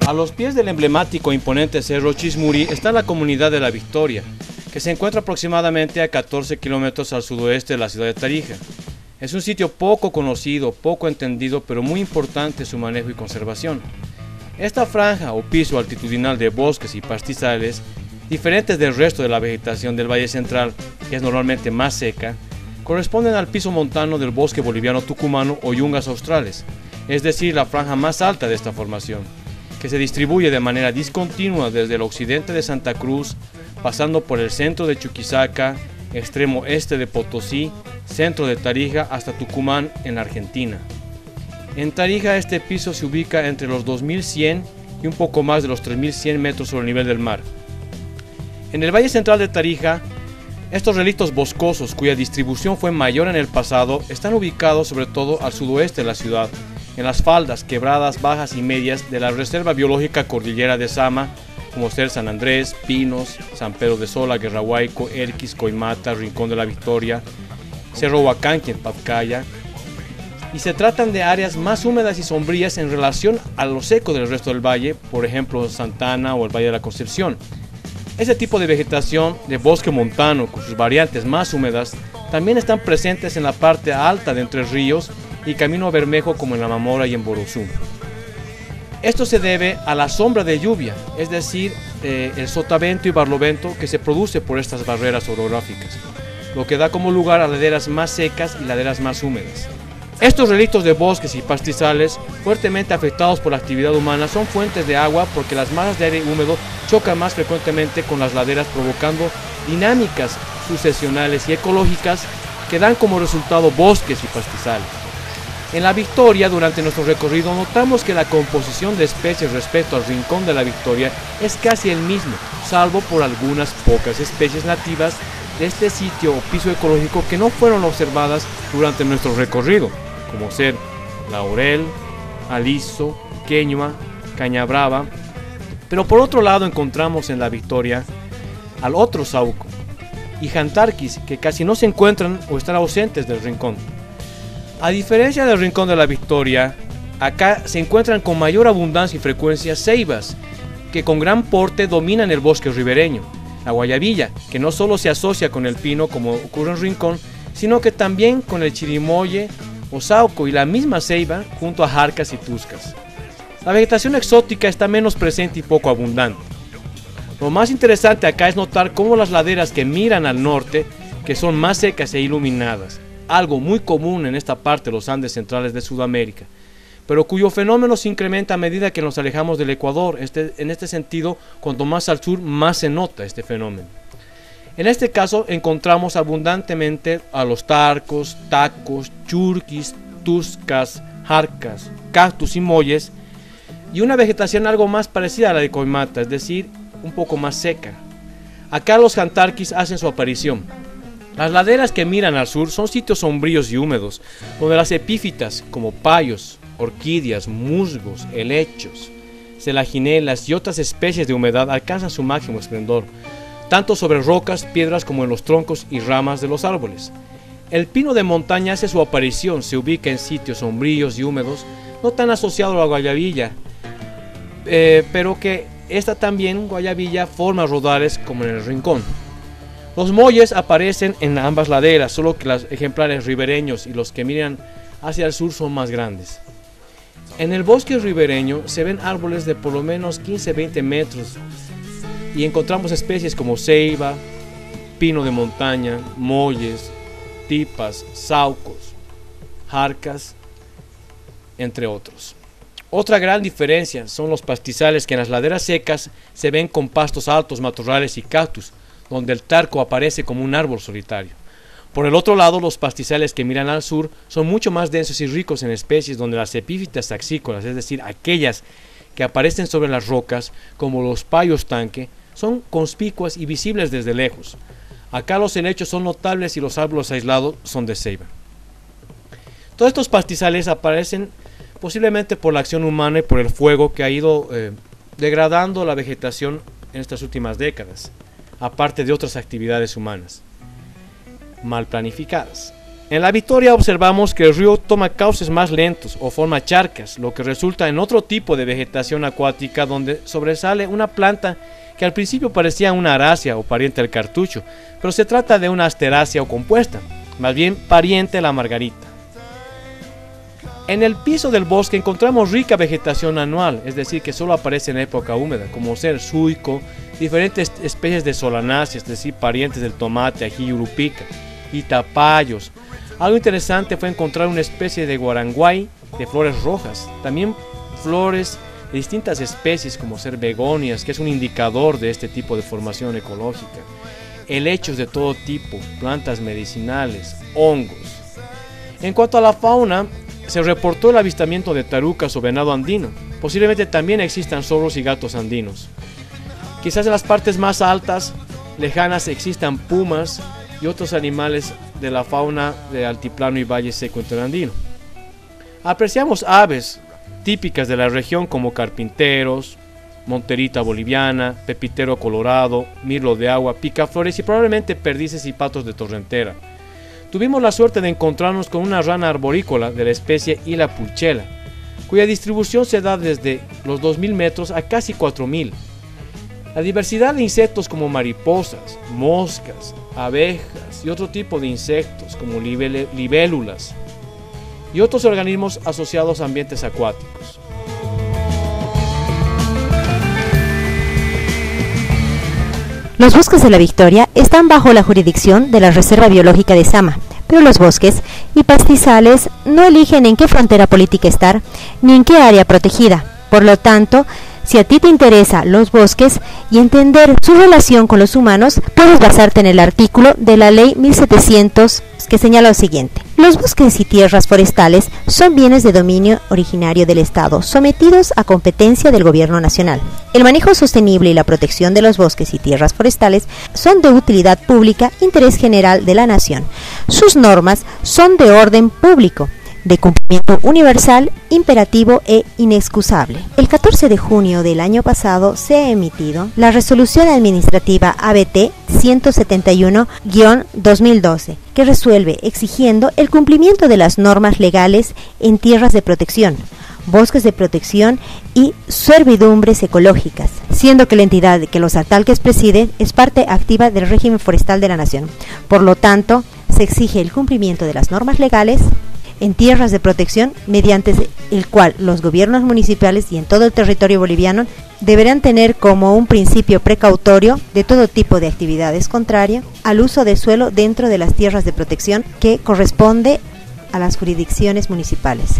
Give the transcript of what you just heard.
A los pies del emblemático e imponente Cerro Chismuri está la comunidad de La Victoria, que se encuentra aproximadamente a 14 kilómetros al sudoeste de la ciudad de Tarija. Es un sitio poco conocido, poco entendido, pero muy importante su manejo y conservación. Esta franja o piso altitudinal de bosques y pastizales, diferentes del resto de la vegetación del Valle Central, que es normalmente más seca, corresponden al piso montano del bosque boliviano tucumano o yungas australes, es decir, la franja más alta de esta formación, que se distribuye de manera discontinua desde el occidente de Santa Cruz, pasando por el centro de Chuquisaca, extremo este de Potosí, centro de Tarija hasta Tucumán en la Argentina. En Tarija este piso se ubica entre los 2100 y un poco más de los 3100 metros sobre el nivel del mar. En el Valle Central de Tarija, estos relictos boscosos, cuya distribución fue mayor en el pasado, están ubicados sobre todo al sudoeste de la ciudad, en las faldas, quebradas, bajas y medias de la Reserva Biológica Cordillera de Sama, como ser San Andrés, Pinos, San Pedro de Sola, Guerrahuayco, Erquis, Coimata, Rincón de la Victoria, Cerro Huacanqui en Pacaya, y se tratan de áreas más húmedas y sombrías en relación a lo seco del resto del valle, por ejemplo Santana o el Valle de la Concepción. Este tipo de vegetación de bosque montano con sus variantes más húmedas también están presentes en la parte alta de Entre Ríos y Camino Bermejo como en La Mamora y en Borozú. Esto se debe a la sombra de lluvia, es decir, el sotavento y barlovento que se produce por estas barreras orográficas, lo que da como lugar a laderas más secas y laderas más húmedas. Estos relictos de bosques y pastizales, fuertemente afectados por la actividad humana, son fuentes de agua porque las masas de aire húmedo chocan más frecuentemente con las laderas, provocando dinámicas sucesionales y ecológicas que dan como resultado bosques y pastizales. En La Victoria, durante nuestro recorrido, notamos que la composición de especies respecto al Rincón de La Victoria es casi el mismo, salvo por algunas pocas especies nativas de este sitio o piso ecológico que no fueron observadas durante nuestro recorrido, como ser laurel, aliso, queñua, caña brava. Pero por otro lado encontramos en La Victoria al otro sauco y jantarquis que casi no se encuentran o están ausentes del rincón. A diferencia del Rincón de La Victoria, acá se encuentran con mayor abundancia y frecuencia ceibas, que con gran porte dominan el bosque ribereño. La guayabilla, que no solo se asocia con el pino como ocurre en Rincón, sino que también con el chirimoye o sauco y la misma ceiba junto a jarcas y tuscas. La vegetación exótica está menos presente y poco abundante. Lo más interesante acá es notar cómo las laderas que miran al norte, que son más secas e iluminadas, algo muy común en esta parte de los Andes centrales de Sudamérica, pero cuyo fenómeno se incrementa a medida que nos alejamos del Ecuador. En este sentido, cuanto más al sur, más se nota este fenómeno. En este caso, encontramos abundantemente a los tarcos, tacos, churquis, tuscas, jarcas, cactus y molles, y una vegetación algo más parecida a la de Coimata, es decir, un poco más seca. Acá los jantarquis hacen su aparición. Las laderas que miran al sur son sitios sombríos y húmedos, donde las epífitas como payos, orquídeas, musgos, helechos, celaginelas y otras especies de humedad alcanzan su máximo esplendor, tanto sobre rocas, piedras como en los troncos y ramas de los árboles. El pino de montaña hace su aparición, se ubica en sitios sombríos y húmedos, no tan asociado a la guayabilla, pero que esta también, guayabilla, forma rodales como en el Rincón. Los molles aparecen en ambas laderas, solo que los ejemplares ribereños y los que miran hacia el sur son más grandes. En el bosque ribereño se ven árboles de por lo menos 15-20 metros y encontramos especies como ceiba, pino de montaña, molles, tipas, saucos, jarcas, entre otros. Otra gran diferencia son los pastizales, que en las laderas secas se ven con pastos altos, matorrales y cactus, donde el tarco aparece como un árbol solitario. Por el otro lado, los pastizales que miran al sur son mucho más densos y ricos en especies, donde las epífitas taxícolas, es decir, aquellas que aparecen sobre las rocas, como los payos tanque, son conspicuas y visibles desde lejos. Acá los helechos son notables y los árboles aislados son de ceiba. Todos estos pastizales aparecen posiblemente por la acción humana y por el fuego que ha ido degradando la vegetación en estas últimas décadas, aparte de otras actividades humanas mal planificadas. En La Victoria observamos que el río toma cauces más lentos o forma charcas, lo que resulta en otro tipo de vegetación acuática donde sobresale una planta que al principio parecía una arácea o pariente del cartucho, pero se trata de una asterácea o compuesta, más bien pariente de la margarita. En el piso del bosque encontramos rica vegetación anual, es decir, que solo aparece en época húmeda, como ser suico, diferentes especies de solanáceas, es decir, parientes del tomate, ají y urupica, y tapayos. Algo interesante fue encontrar una especie de guaranguay de flores rojas, también flores de distintas especies como ser begonias, que es un indicador de este tipo de formación ecológica, helechos de todo tipo, plantas medicinales, hongos. En cuanto a la fauna, se reportó el avistamiento de tarucas o venado andino. Posiblemente también existan zorros y gatos andinos. Quizás en las partes más altas, lejanas, existan pumas y otros animales de la fauna de altiplano y valle seco interandino. Apreciamos aves típicas de la región como carpinteros, monterita boliviana, pepitero colorado, mirlo de agua, picaflores y probablemente perdices y patos de torrentera. Tuvimos la suerte de encontrarnos con una rana arborícola de la especie Hila pulchela, cuya distribución se da desde los 2000 metros a casi 4000. La diversidad de insectos como mariposas, moscas, abejas y otro tipo de insectos como libélulas y otros organismos asociados a ambientes acuáticos. Los bosques de La Victoria están bajo la jurisdicción de la Reserva Biológica de Sama, pero los bosques y pastizales no eligen en qué frontera política estar ni en qué área protegida. Por lo tanto, si a ti te interesan los bosques y entender su relación con los humanos, puedes basarte en el artículo de la Ley 1700 que señala lo siguiente. Los bosques y tierras forestales son bienes de dominio originario del Estado, sometidos a competencia del Gobierno Nacional. El manejo sostenible y la protección de los bosques y tierras forestales son de utilidad pública, interés general de la nación. Sus normas son de orden público, de cumplimiento universal, imperativo e inexcusable. El 14 de junio del año pasado se ha emitido la Resolución Administrativa ABT 171-2012, que resuelve exigiendo el cumplimiento de las normas legales en tierras de protección, bosques de protección y servidumbres ecológicas, siendo que la entidad que los atalques preside es parte activa del régimen forestal de la nación. Por lo tanto, se exige el cumplimiento de las normas legales en tierras de protección, mediante el cual los gobiernos municipales y en todo el territorio boliviano deberán tener como un principio precautorio de todo tipo de actividades contrarias al uso del suelo dentro de las tierras de protección que corresponde a las jurisdicciones municipales.